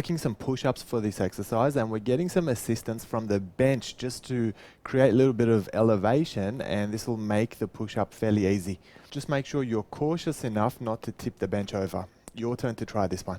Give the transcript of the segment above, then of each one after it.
working some push-ups for this exercise, and we're getting some assistance from the bench just to create a little bit of elevation, and this will make the push-up fairly easy. Just make sure you're cautious enough not to tip the bench over. Your turn to try this one.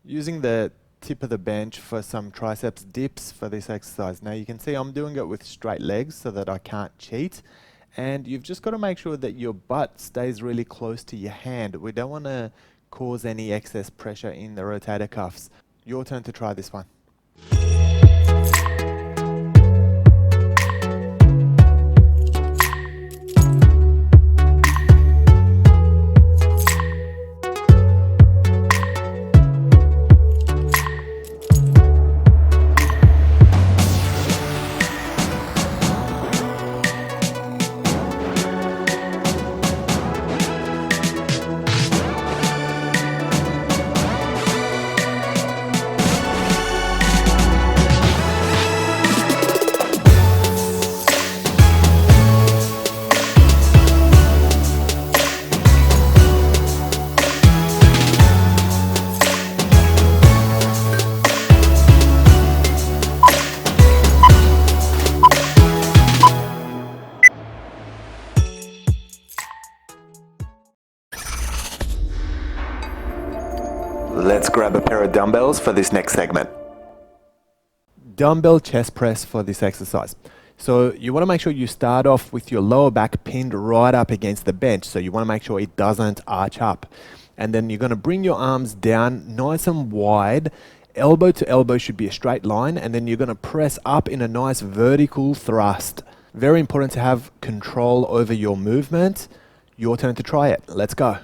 Using the tip of the bench for some triceps dips for this exercise. Now you can see I'm doing it with straight legs so that I can't cheat, and you've just got to make sure that your butt stays really close to your hand. We don't want to cause any excess pressure in the rotator cuffs. Your turn to try this one. Let's grab a pair of dumbbells for this next segment. Dumbbell chest press for this exercise. So you want to make sure you start off with your lower back pinned right up against the bench. So you want to make sure it doesn't arch up. And then you're going to bring your arms down nice and wide. Elbow to elbow should be a straight line. And then you're going to press up in a nice vertical thrust. Very important to have control over your movement. Your turn to try it. Let's go.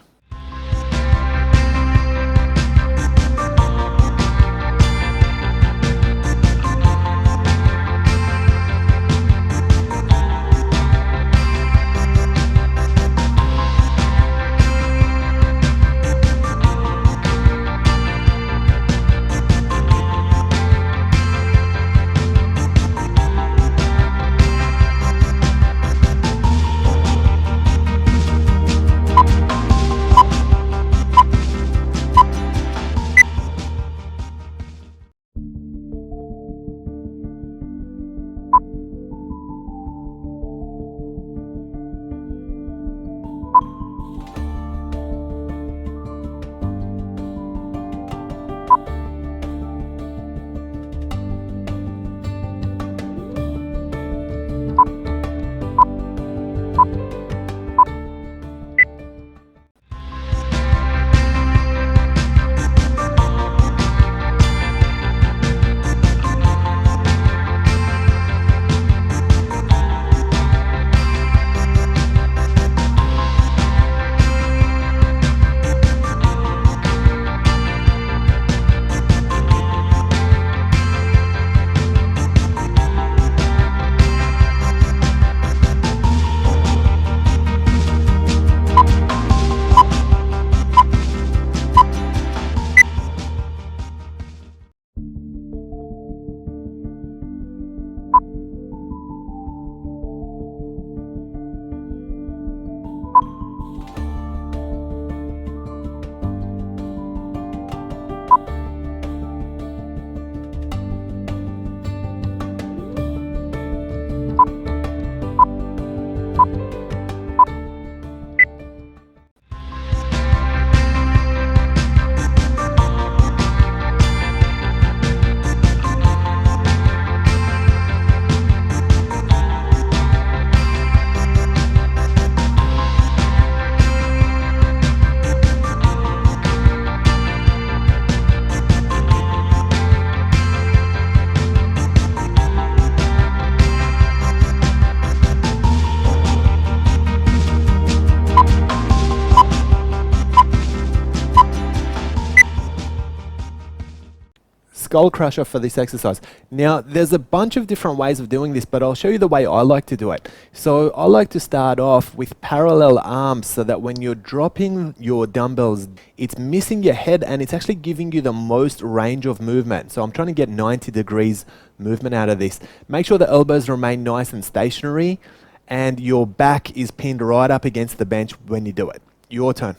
skull crusher for this exercise. Now, there's a bunch of different ways of doing this, but I'll show you the way I like to do it. So I like to start off with parallel arms so that when you're dropping your dumbbells, it's missing your head and it's actually giving you the most range of movement. So I'm trying to get 90 degrees movement out of this. Make sure the elbows remain nice and stationary and your back is pinned right up against the bench when you do it. Your turn.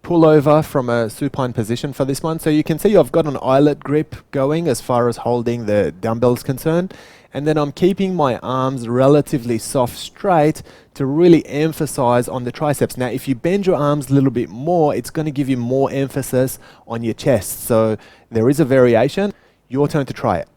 Pull over from a supine position for this one. So you can see I've got an eyelet grip going as far as holding the dumbbells concerned. And then I'm keeping my arms relatively soft straight to really emphasize on the triceps. Now, if you bend your arms a little bit more, it's going to give you more emphasis on your chest. So there is a variation. Your turn to try it.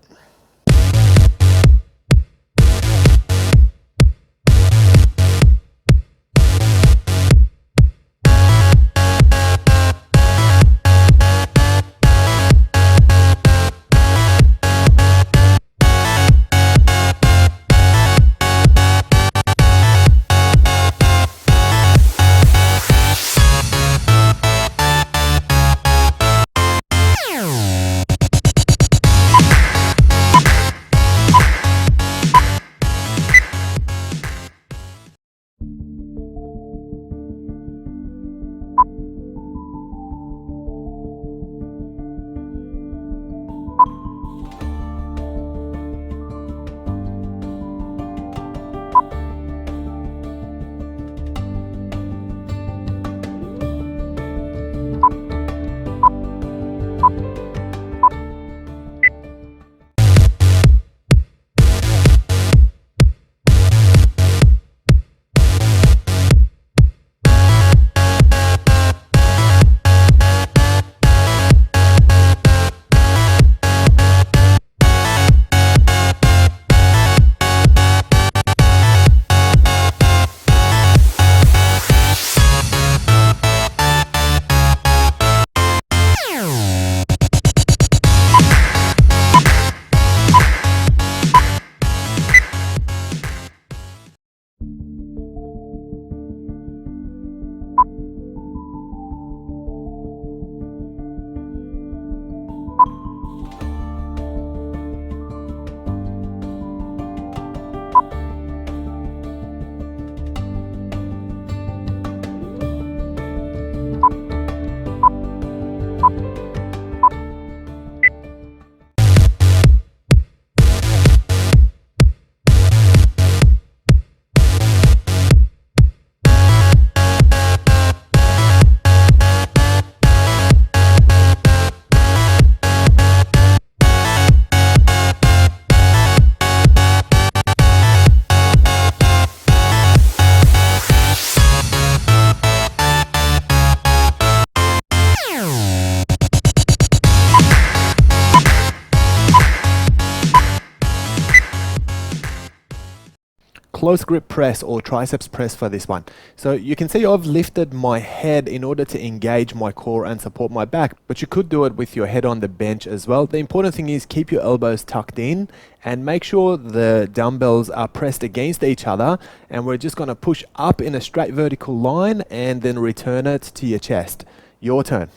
close grip press or triceps press for this one. So you can see I've lifted my head in order to engage my core and support my back, but you could do it with your head on the bench as well. The important thing is keep your elbows tucked in and make sure the dumbbells are pressed against each other, and we're just going to push up in a straight vertical line and then return it to your chest. Your turn.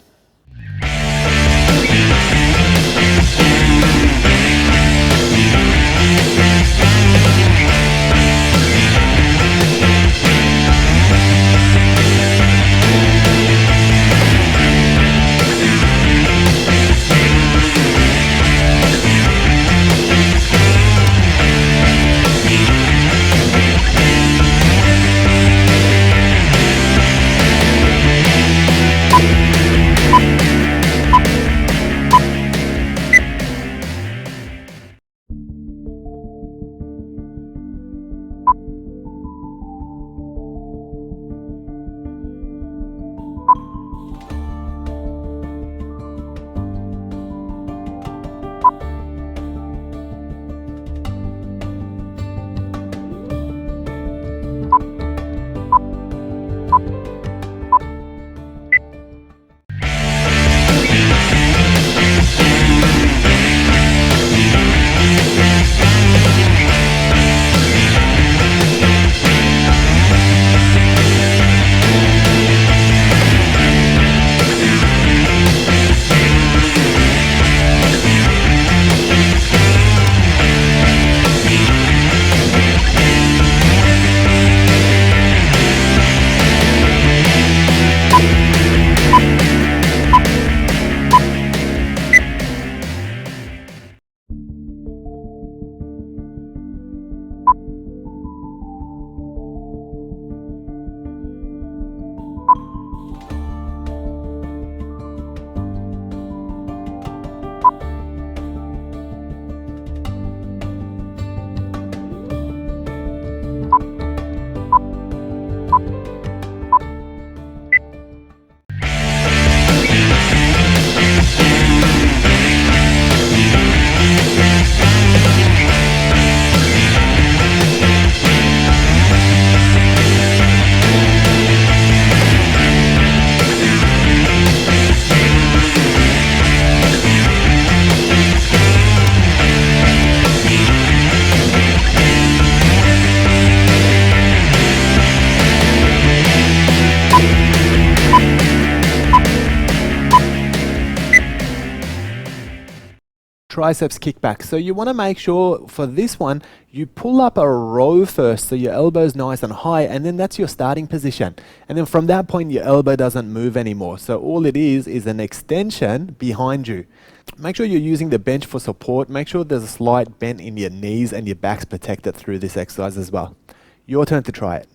Triceps kickback. So you want to make sure for this one you pull up a row first, so your elbow's nice and high, and then that's your starting position, and then from that point your elbow doesn't move anymore, so all it is an extension behind you. Make sure you're using the bench for support. Make sure there's a slight bend in your knees and your back's protected through this exercise as well. Your turn to try it.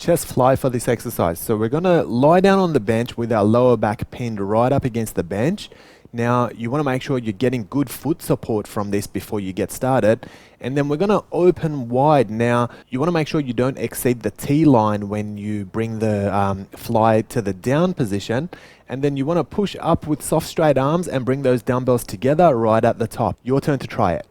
chest fly for this exercise. So we're going to lie down on the bench with our lower back pinned right up against the bench. Now, you want to make sure you're getting good foot support from this before you get started. And then we're going to open wide. Now, you want to make sure you don't exceed the T line when you bring the fly to the down position. And then you want to push up with soft straight arms and bring those dumbbells together right at the top. Your turn to try it.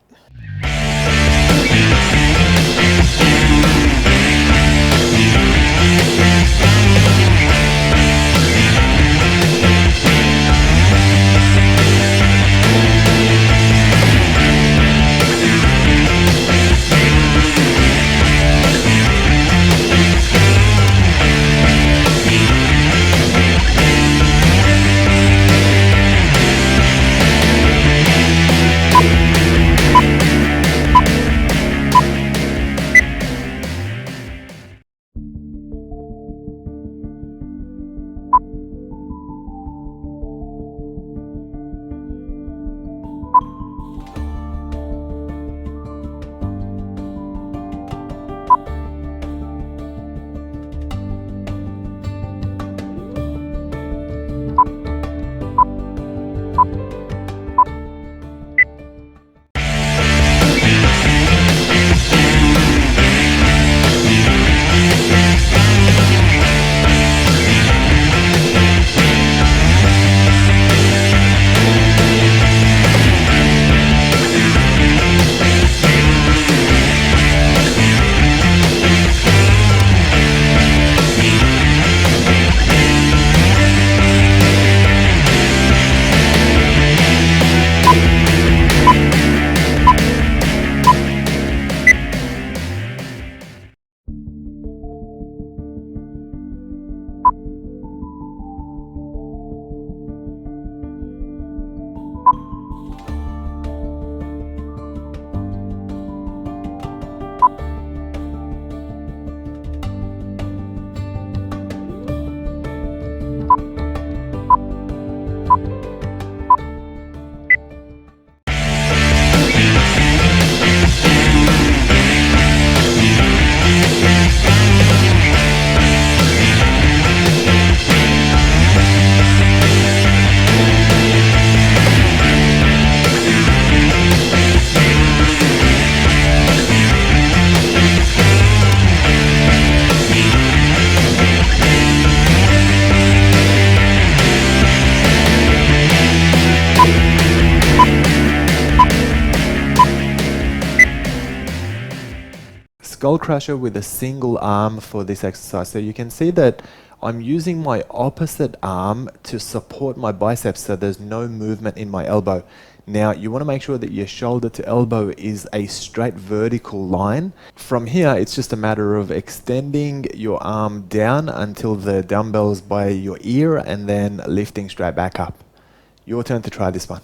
Skull crusher with a single arm for this exercise. So you can see that I'm using my opposite arm to support my biceps so there's no movement in my elbow. Now you want to make sure that your shoulder to elbow is a straight vertical line. From here it's just a matter of extending your arm down until the dumbbell's by your ear and then lifting straight back up. Your turn to try this one.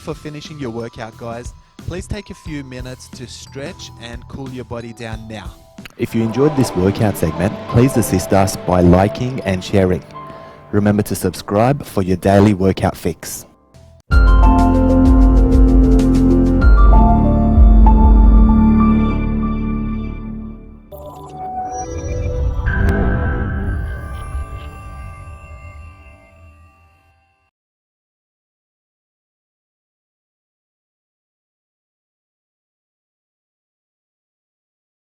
for finishing your workout, guys, please take a few minutes to stretch and cool your body down now. If you enjoyed this workout segment, please assist us by liking and sharing. Remember to subscribe for your daily workout fix.